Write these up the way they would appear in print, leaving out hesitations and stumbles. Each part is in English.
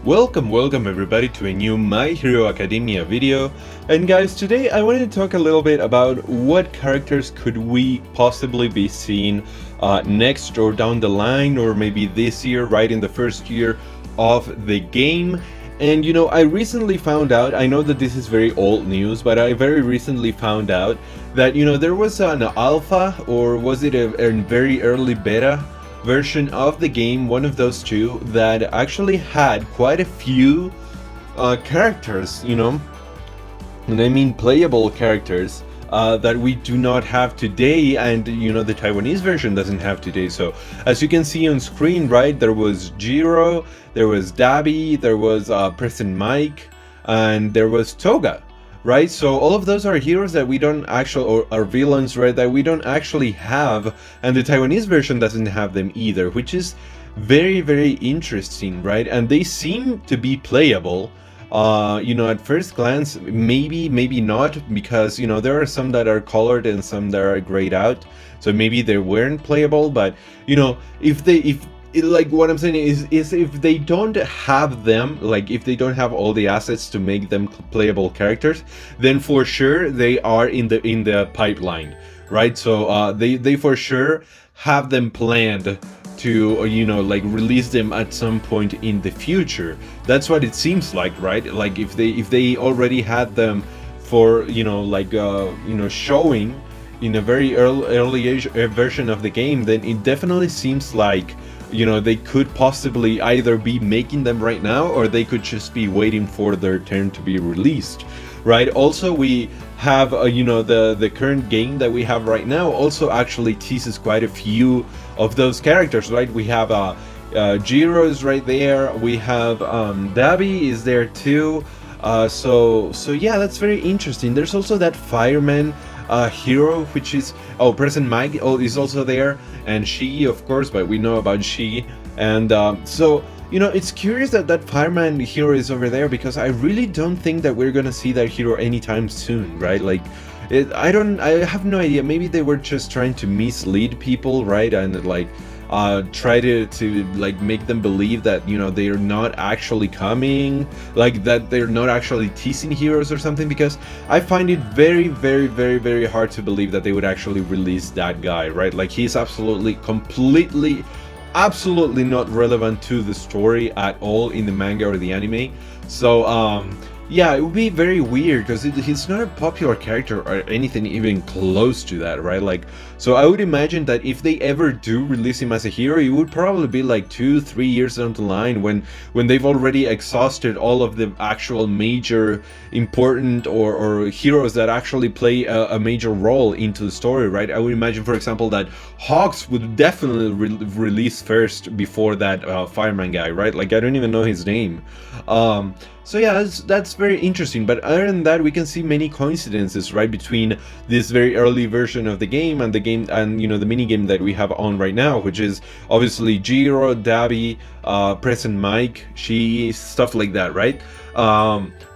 Welcome everybody to a new My Hero Academia video. And guys, today I wanted to talk a little bit about what characters could we possibly be seeing next or down the line, or maybe this year, right in the first year of the game. And I recently found out, I know that this is very old news, but I very recently found out that there was an alpha, or was it a very early beta version of the game, one of those two, that actually had quite a few characters, and I mean playable characters that we do not have today, and the Taiwanese version doesn't have today. So as you can see on screen, right, there was Jiro, there was Dabi, there was President Mike, and there was Toga. Right, so all of those are heroes that we don't actually, or are villains, right, that we don't actually have, and the Taiwanese version doesn't have them either, which is very, very interesting, right? And they seem to be playable, at first glance, maybe not, because there are some that are colored and some that are grayed out, so maybe they weren't playable. But like what I'm saying is if they don't have them, like if they don't have all the assets to make them playable characters, then for sure they are in the pipeline, right? So they for sure have them planned to like release them at some point in the future. That's what it seems like, right? Like if they already had them for showing in a very early age version of the game, then it definitely seems like they could possibly either be making them right now, or they could just be waiting for their turn to be released, right? Also, we have the current game that we have right now also actually teases quite a few of those characters, right? We have Jiro is right there, we have Dabi is there too, so yeah, that's very interesting. There's also that fireman hero, which is President Mike is also there, and Shiggy, of course, but we know about Shiggy. And so it's curious that fireman hero is over there, because I really don't think that we're gonna see that hero anytime soon, right? Like I have no idea. Maybe they were just trying to mislead people, right? And like try to like make them believe that they're not actually coming, like that they're not actually teasing heroes or something, because I find it very, very, very, very hard to believe that they would actually release that guy, right? Like he's absolutely not relevant to the story at all in the manga or the anime. So yeah, it would be very weird, because he's not a popular character or anything even close to that, right? Like, so I would imagine that if they ever do release him as a hero, it would probably be like 2-3 years down the line, when they've already exhausted all of the actual major important or heroes that actually play a major role into the story, right? I would imagine, for example, that Hawks would definitely release first before that fireman guy, right? Like, I don't even know his name. So yeah, that's very interesting. But other than that, we can see many coincidences, right, between this very early version of the game and the game, and the mini game that we have on right now, which is obviously Jiro, Dabi, President Mike, she, stuff like that, right?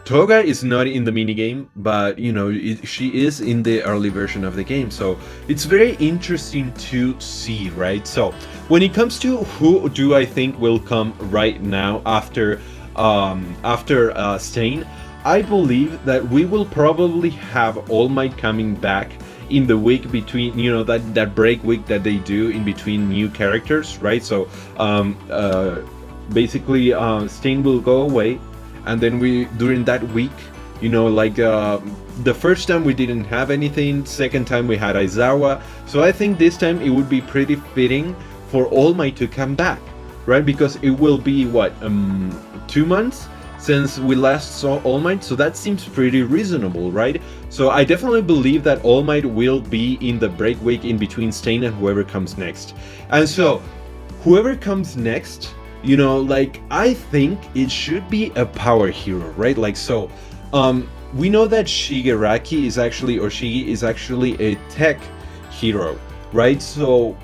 Toga is not in the mini game, but she is in the early version of the game, so it's very interesting to see, right? So when it comes to who do I think will come right now after Stain, I believe that we will probably have All Might coming back in the week between, that break week that they do in between new characters, right? So basically Stain will go away, and then during that week, the first time we didn't have anything, second time we had Aizawa, so I think this time it would be pretty fitting for All Might to come back, right? Because it will be what, 2 months since we last saw All Might, so that seems pretty reasonable, right? So I definitely believe that All Might will be in the break week in between Stain and whoever comes next. And so whoever comes next, I think it should be a power hero, right? Like, so we know that Shigaraki is actually, or Shiggy is actually, a tech hero, right? So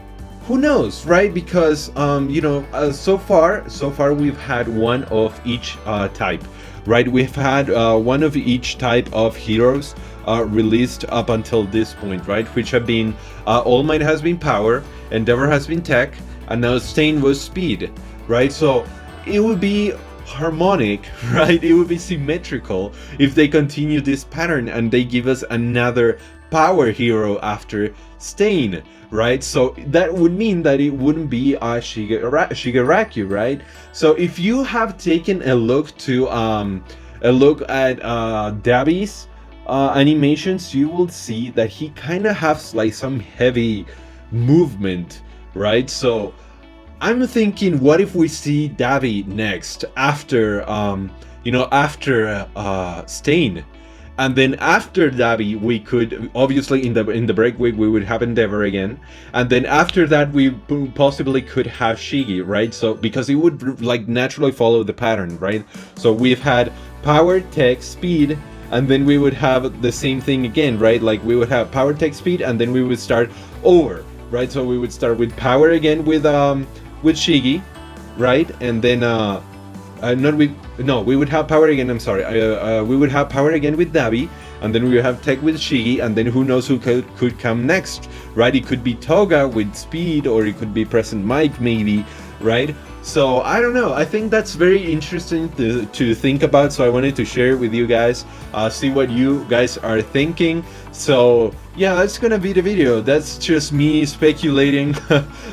who knows, right? Because so far we've had one of each type, right? We've had one of each type of heroes released up until this point, right? Which have been All Might has been power, Endeavor has been tech, and now Stain was speed, right? So it would be harmonic, right? It would be symmetrical if they continue this pattern and they give us another power hero after Stain, right? So that would mean that it wouldn't be Shigaraki, right? So if you have taken a look at Dabi's animations, you will see that he kind of has like some heavy movement, right? So I'm thinking, what if we see Dabi next after after Stain, and then after Dabi we could obviously in the break week we would have Endeavor again, and then after that we possibly could have Shigi, right? So because it would like naturally follow the pattern, right? So we've had power, tech, speed, and then we would have the same thing again, right? Like we would have power, tech, speed, and then we would start over, right? So we would start with power again with Shigi, right? And then we would have power again, I'm sorry, we would have power again with Dabi, and then we would have tech with Shigi, and then who knows who could come next, right? It could be Toga with speed, or it could be Present Mike maybe, right? So I don't know, I think that's very interesting to think about, so I wanted to share it with you guys, see what you guys are thinking. So yeah, that's gonna be the video. That's just me speculating.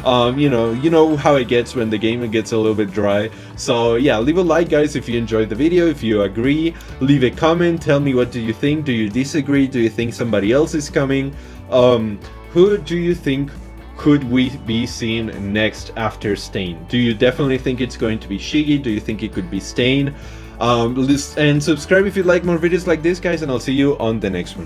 You know how it gets when the game gets a little bit dry. So yeah, leave a like guys if you enjoyed the video. If you agree, leave a comment, tell me what do you think. Do you disagree? Do you think somebody else is coming? Who do you think could we be seeing next after Stain? Do you definitely think it's going to be Shigi? Do you think it could be Stain? And subscribe if you like more videos like this guys, and I'll see you on the next one.